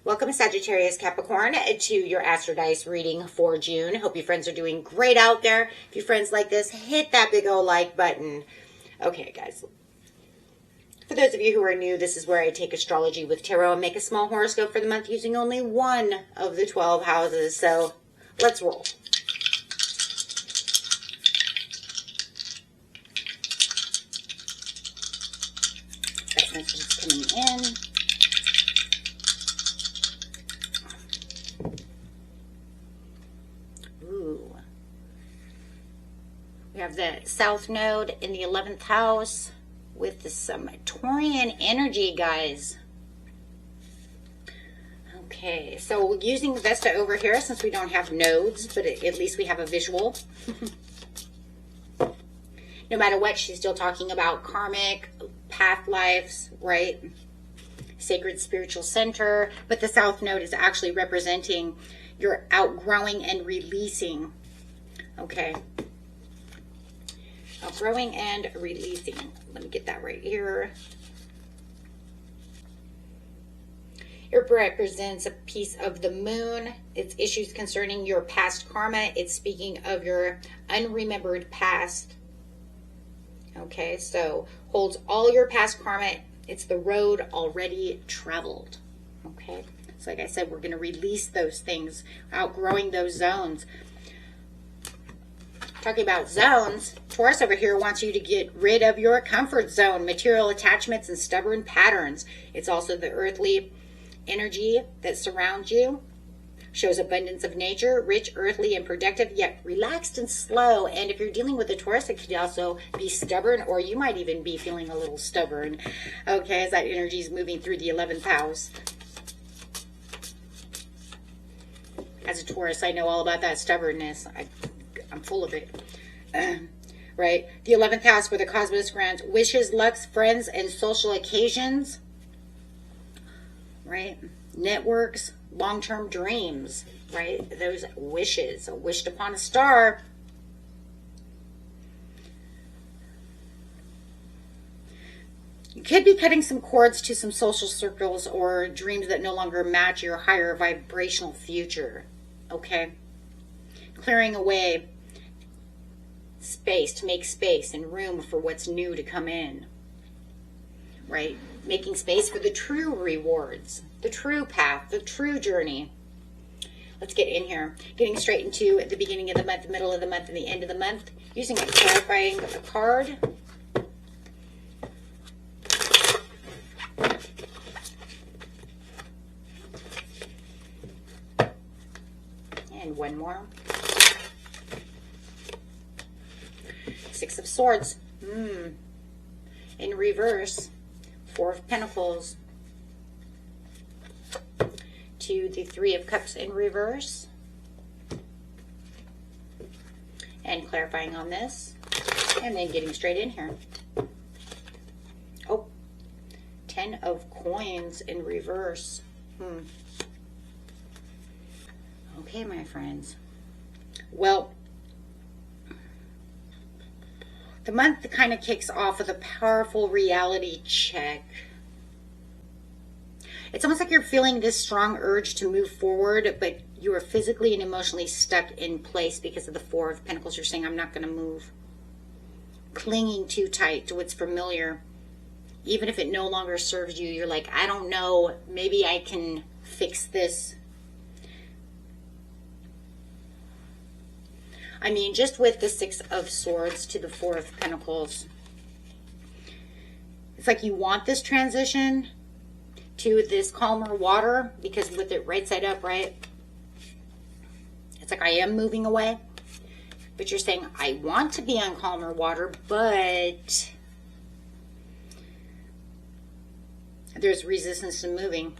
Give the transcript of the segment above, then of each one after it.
Welcome, Sagittarius, Capricorn, to your Astro Dice reading for June. Hope you friends are doing great out there. If you friends like this, hit that big old like button. Okay, guys. For those of you who are new, this is where I take astrology with tarot and make a small horoscope for the month using only one of the 12 houses. So, let's roll. That message is coming in. We have the South Node in the 11th house with some Taurian energy, guys. Okay, so using Vesta over here since we don't have nodes, but at least we have a visual. No matter what, she's still talking about karmic, path lives, right? Sacred spiritual center. But the South Node is actually representing your outgrowing and releasing. Okay. Outgrowing and releasing. Let me get that right here. It represents a piece of the moon. It's issues concerning your past karma. It's speaking of your unremembered past. Okay, so holds all your past karma. It's the road already traveled. Okay, so like I said, we're going to release those things, outgrowing those zones. Talking about zones, Taurus over here wants you to get rid of your comfort zone, material attachments, and stubborn patterns. It's also the earthly energy that surrounds you. Shows abundance of nature, rich, earthly, and productive, yet relaxed and slow. And if you're dealing with a Taurus, it could also be stubborn, or you might even be feeling a little stubborn. Okay, as that energy is moving through the 11th house. As a Taurus, I know all about that stubbornness. I'm full of it. Right? The 11th house where the cosmos grants wishes, lucks, friends, and social occasions. Right? Networks, long-term dreams. Right? Those wishes. Wished upon a star. You could be cutting some cords to some social circles or dreams that no longer match your higher vibrational future. Okay? Clearing away space to make space and room for what's new to come in, right? Making space for the true rewards, the true path, the true journey. Let's get in here. Getting straight into the beginning of the month, the middle of the month, and the end of the month. Using a clarifying card. And one more. Six of Swords. In reverse. Four of Pentacles. To the Three of Cups in reverse. And clarifying on this. And then getting straight in here. Oh. 10 of Coins in reverse. Okay, my friends. Well, the month kind of kicks off with a powerful reality check. It's almost like you're feeling this strong urge to move forward, but you are physically and emotionally stuck in place because of the Four of Pentacles. You're saying, I'm not going to move. Clinging too tight to what's familiar. Even if it no longer serves you, you're like, I don't know, maybe I can fix this. I mean, just with the Six of Swords to the Four of Pentacles, it's like you want this transition to this calmer water, because with it right side up, right? It's like I am moving away, but you're saying I want to be on calmer water, but there's resistance to moving.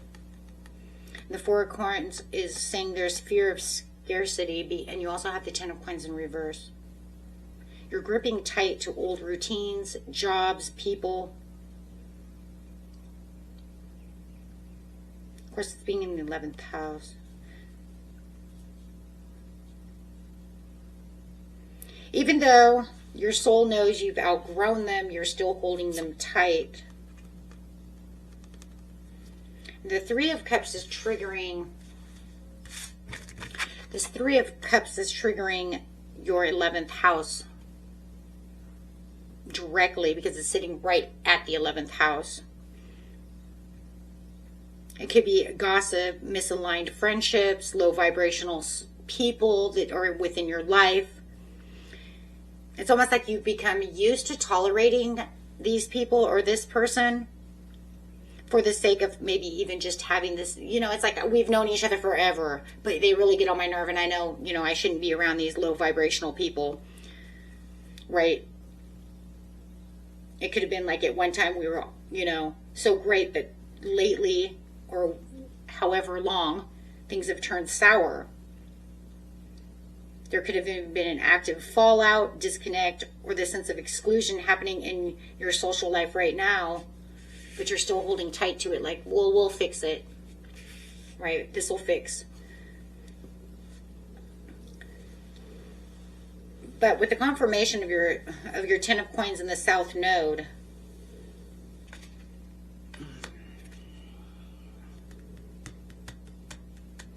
The Four of Coins is saying there's fear of scarcity, and you also have the Ten of Coins in reverse. You're gripping tight to old routines, jobs, people. Of course, it's being in the 11th house. Even though your soul knows you've outgrown them, you're still holding them tight. The Three of Cups is triggering, this Three of Cups is triggering your 11th house directly because it's sitting right at the 11th house. It could be gossip, misaligned friendships, low vibrational people that are within your life. It's almost like you've become used to tolerating these people or this person for the sake of maybe even just having this, you know, it's like we've known each other forever, but they really get on my nerve, and I know, you know, I shouldn't be around these low vibrational people, right? It could have been like at one time we were, you know, so great, but lately, or however long, things have turned sour. There could have even been an active fallout, disconnect, or the sense of exclusion happening in your social life right now, but you're still holding tight to it like, well, we'll fix it, right? This will fix. But with the confirmation of your Ten of Coins in the South Node,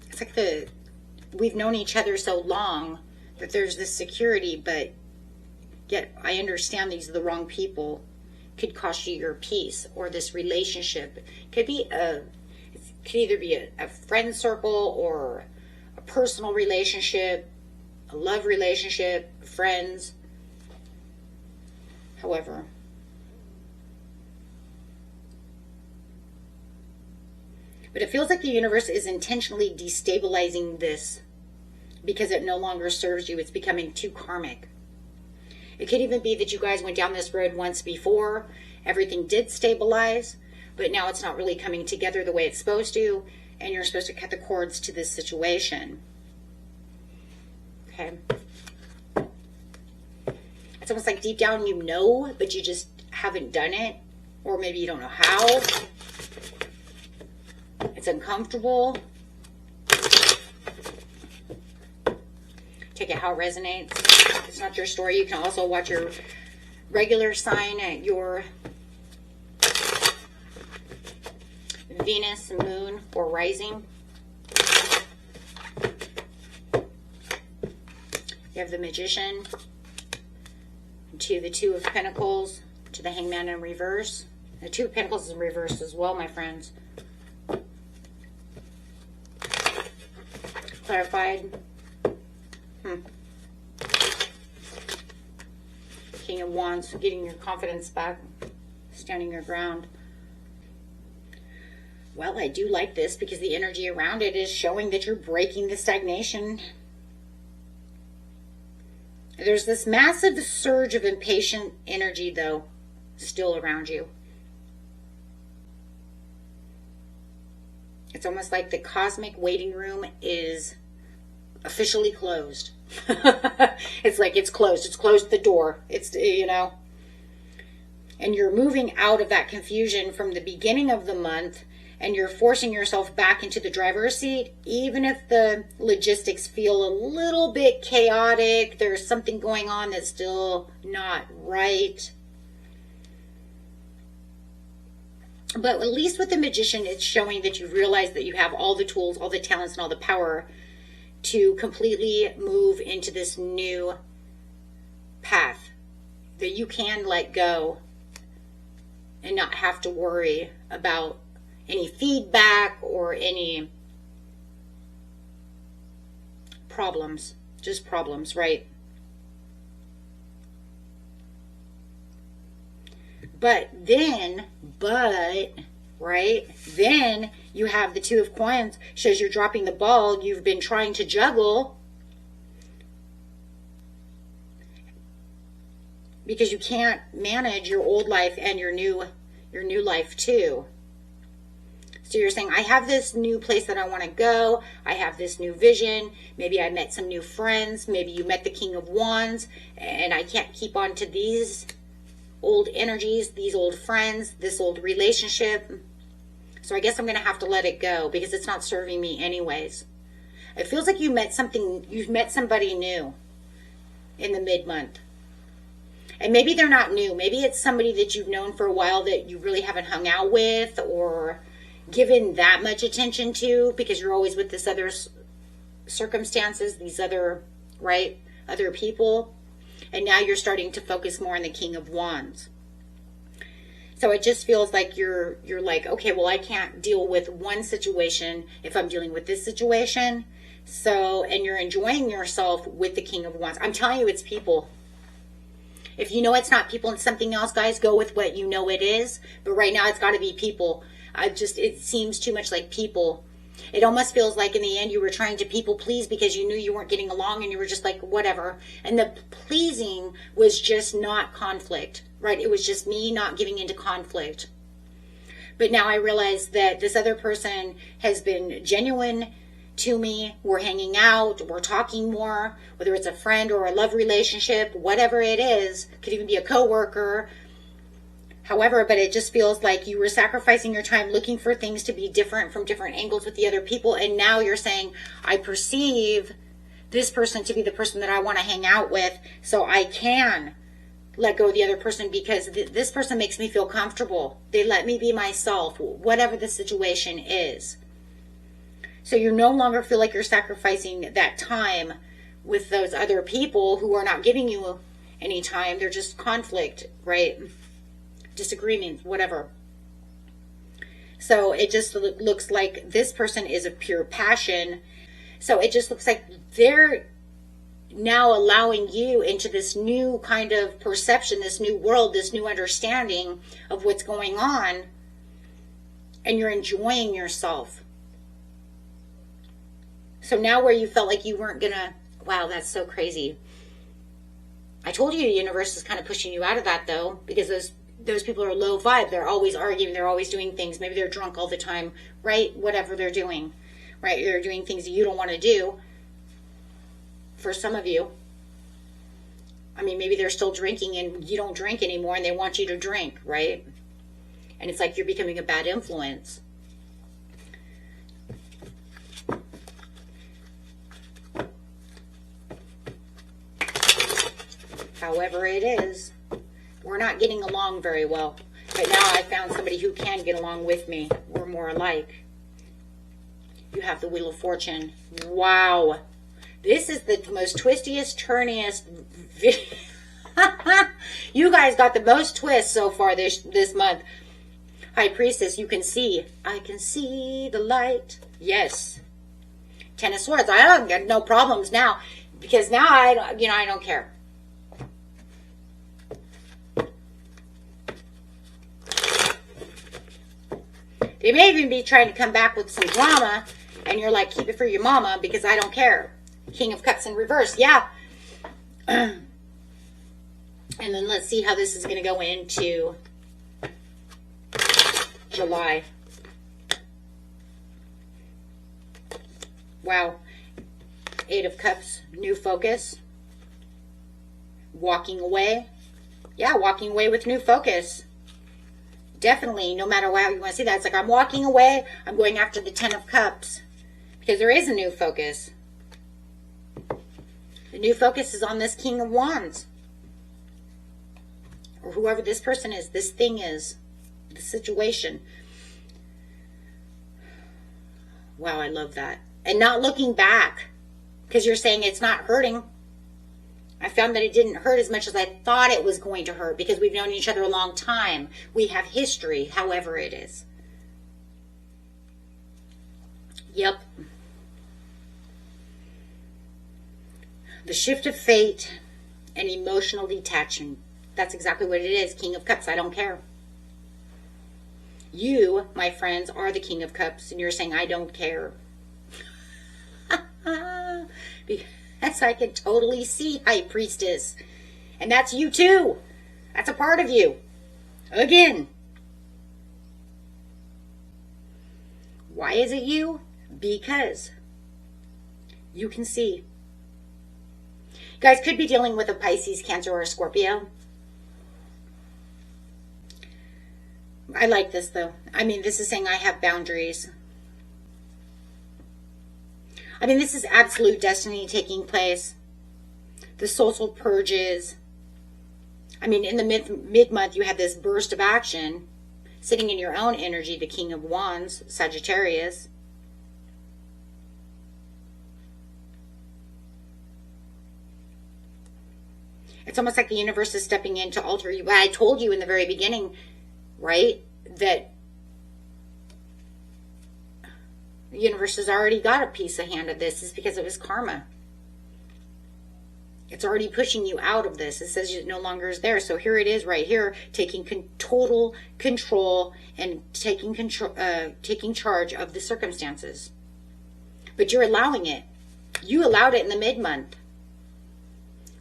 it's like we've known each other so long that there's this security, but yet I understand these are the wrong people. Could cost you your peace, or this relationship could be it could either be a friend circle or a personal relationship, a love relationship, friends, however. But it feels like the universe is intentionally destabilizing this because it no longer serves you. It's becoming too karmic. It could even be that you guys went down this road once before, everything did stabilize, but now it's not really coming together the way it's supposed to, and you're supposed to cut the cords to this situation. Okay? It's almost like deep down you know, but you just haven't done it, or maybe you don't know how. It's uncomfortable. Take it how it resonates. If it's not your story, you can also watch your regular sign at your Venus, Moon, or Rising. You have the Magician, to the Two of Pentacles, to the Hangman in reverse. The Two of Pentacles is in reverse as well, my friends. Clarified. King of Wands, getting your confidence back, standing your ground. Well, I do like this because the energy around it is showing that you're breaking the stagnation. There's this massive surge of impatient energy, though, still around you. It's almost like the cosmic waiting room is officially closed. It's like it's closed. It's closed the door. It's, you know. And you're moving out of that confusion from the beginning of the month, and you're forcing yourself back into the driver's seat, even if the logistics feel a little bit chaotic. There's something going on that's still not right. But at least with the Magician, it's showing that you've realized that you have all the tools, all the talents, and all the power to completely move into this new path. That you can let go and not have to worry about any feedback or any problems. Just problems, right? But then you have the Two of Coins, shows you're dropping the ball you've been trying to juggle because you can't manage your old life and your new life too. So you're saying, I have this new place that I want to go. I have this new vision. Maybe I met some new friends. Maybe you met the King of Wands, and I can't keep on to these old energies, these old friends, this old relationship. So I guess I'm going to have to let it go because it's not serving me anyways. It feels like you've met somebody new in the mid-month. And maybe they're not new. Maybe it's somebody that you've known for a while that you really haven't hung out with, or given that much attention to, because you're always with this other circumstances, these other, right, other people. And now you're starting to focus more on the King of Wands. So it just feels like you're like, okay, well, I can't deal with one situation if I'm dealing with this situation. So, and you're enjoying yourself with the King of Wands. I'm telling you, it's people. If you know it's not people and something else, guys, go with what you know it is. But right now, it's got to be people. It seems too much like people. It almost feels like in the end you were trying to people please because you knew you weren't getting along and you were just like, whatever. And the pleasing was just not conflict, right? It was just me not giving into conflict. But now I realize that this other person has been genuine to me. We're hanging out, we're talking more, whether it's a friend or a love relationship, whatever it is, could even be a coworker. However, but it just feels like you were sacrificing your time looking for things to be different from different angles with the other people. And now you're saying, I perceive this person to be the person that I want to hang out with, so I can let go of the other person because this person makes me feel comfortable. They let me be myself, whatever the situation is. So you no longer feel like you're sacrificing that time with those other people who are not giving you any time. They're just conflict, right? Disagreements, whatever. So it just looks like this person is of pure passion. So it just looks like they're now allowing you into this new kind of perception, this new world, this new understanding of what's going on. And you're enjoying yourself. So now where you felt like you weren't gonna, wow, that's so crazy. I told you the universe is kind of pushing you out of that though, because those people are low vibe. They're always arguing. They're always doing things. Maybe they're drunk all the time, right? Whatever they're doing, right? They're doing things that you don't want to do. For some of you, I mean, maybe they're still drinking and you don't drink anymore and they want you to drink, right? And it's like you're becoming a bad influence. However it is, we're not getting along very well. But now I found somebody who can get along with me. We're more alike. You have the Wheel of Fortune. Wow. This is the most twistiest, turniest video. You guys got the most twists so far this month. High Priestess, you can see. I can see the light. Yes. Ten of Swords. I don't get no problems now. Because now I don't care. They may even be trying to come back with some drama, and you're like, keep it for your mama, because I don't care. King of Cups in reverse, yeah. And then let's see how this is going to go into July. Wow. Eight of Cups, new focus. Walking away. Yeah, walking away with new focus. Definitely, no matter how you want to see that. It's like I'm walking away. I'm going after the Ten of Cups. Because there is a new focus. The new focus is on this King of Wands. Or whoever this person is, this thing is, the situation. Wow, I love that. And not looking back. Because you're saying it's not hurting. I found that it didn't hurt as much as I thought it was going to hurt because we've known each other a long time. We have history, however it is. Yep. The shift of fate and emotional detachment. That's exactly what it is. King of Cups. I don't care. You, my friends, are the King of Cups, and you're saying, I don't care. Because I can totally see, High Priestess. And that's you too. That's a part of you. Again. Why is it you? Because you can see. You guys could be dealing with a Pisces, Cancer, or a Scorpio. I like this though. I mean, this is saying I have boundaries. I mean, this is absolute destiny taking place. The social purges. I mean, in the mid-month, you have this burst of action. Sitting in your own energy, the King of Wands, Sagittarius. It's almost like the universe is stepping in to alter you. But I told you in the very beginning, right, that the universe has already got a piece of hand of this. It's because of his karma. It's already pushing you out of this. It says it no longer is there. So here it is right here, taking total control and taking charge of the circumstances. But you're allowing it. You allowed it in the mid-month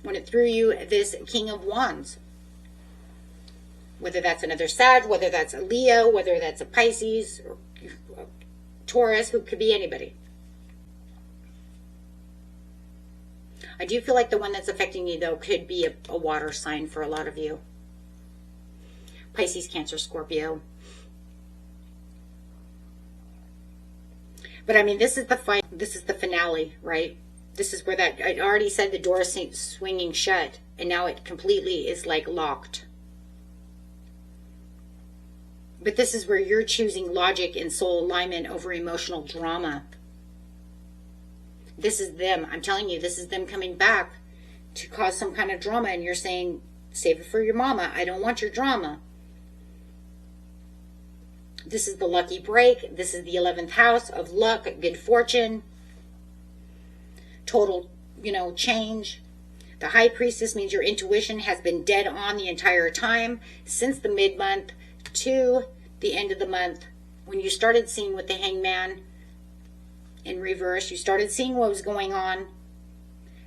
when it threw you this King of Wands. Whether that's another Sag, whether that's a Leo, whether that's a Pisces, or Taurus, who could be anybody. I do feel like the one that's affecting you, though, could be a water sign for a lot of you. Pisces, Cancer, Scorpio. But I mean, this is the finale, right? This is where that, I already said the door is swinging shut, and now it completely is like locked. But this is where you're choosing logic and soul alignment over emotional drama. This is them. I'm telling you, this is them coming back to cause some kind of drama. And you're saying, save it for your mama. I don't want your drama. This is the lucky break. This is the 11th house of luck, good fortune, total, change. The High Priestess means your intuition has been dead on the entire time since the mid-month to the end of the month. When you started seeing with the Hangman in reverse, you started seeing what was going on,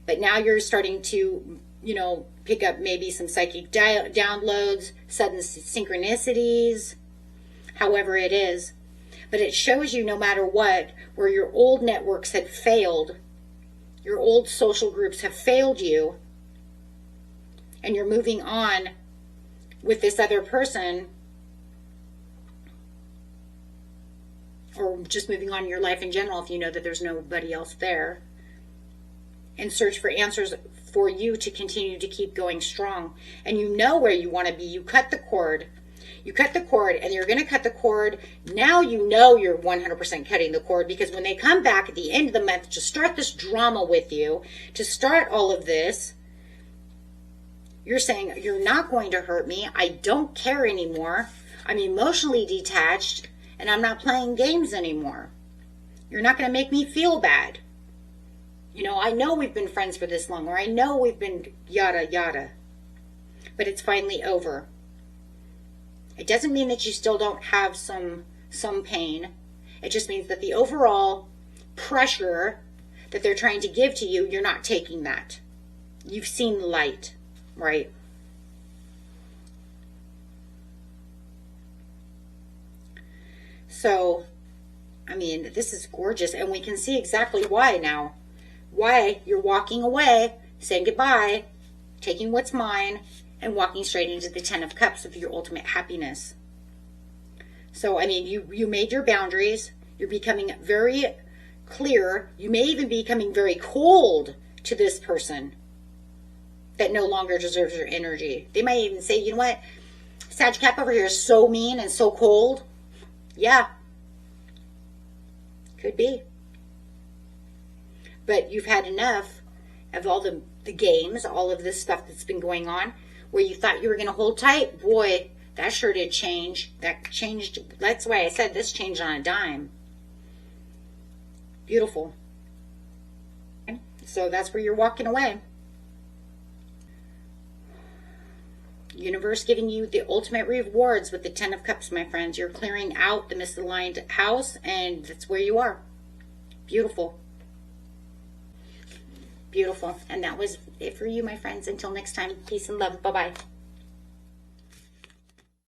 but now you're starting to, pick up maybe some psychic downloads, sudden synchronicities, however it is. But it shows you, no matter what, where your old networks had failed, your old social groups have failed you, and you're moving on with this other person, or just moving on in your life in general if you know that there's nobody else there, and search for answers for you to continue to keep going strong. And you know where you want to be. You cut the cord. You cut the cord, and you're going to cut the cord. Now you know you're 100% cutting the cord, because when they come back at the end of the month to start this drama with you, to start all of this, you're saying, you're not going to hurt me. I don't care anymore. I'm emotionally detached, and I'm not playing games anymore. You're not going to make me feel bad. I know we've been friends for this long, or I know we've been yada, yada. But it's finally over. It doesn't mean that you still don't have some pain. It just means that the overall pressure that they're trying to give to you, you're not taking that. You've seen the light, right? So, I mean, this is gorgeous, and we can see exactly why now. Why you're walking away, saying goodbye, taking what's mine, and walking straight into the 10 of Cups of your ultimate happiness. So, I mean, you made your boundaries. You're becoming very clear. You may even be becoming very cold to this person that no longer deserves your energy. They might even say, you know what, Sag Cap over here is so mean and so cold. Yeah. Could be. But you've had enough of all the games, all of this stuff that's been going on, where you thought you were going to hold tight. Boy, that sure did change. That changed. That's why I said this changed on a dime. Beautiful. So that's where you're walking away. Universe giving you the ultimate rewards with the 10 of Cups, my friends. You're clearing out the misaligned house, and that's where you are. Beautiful. Beautiful. And that was it for you, my friends. Until next time, peace and love. Bye-bye.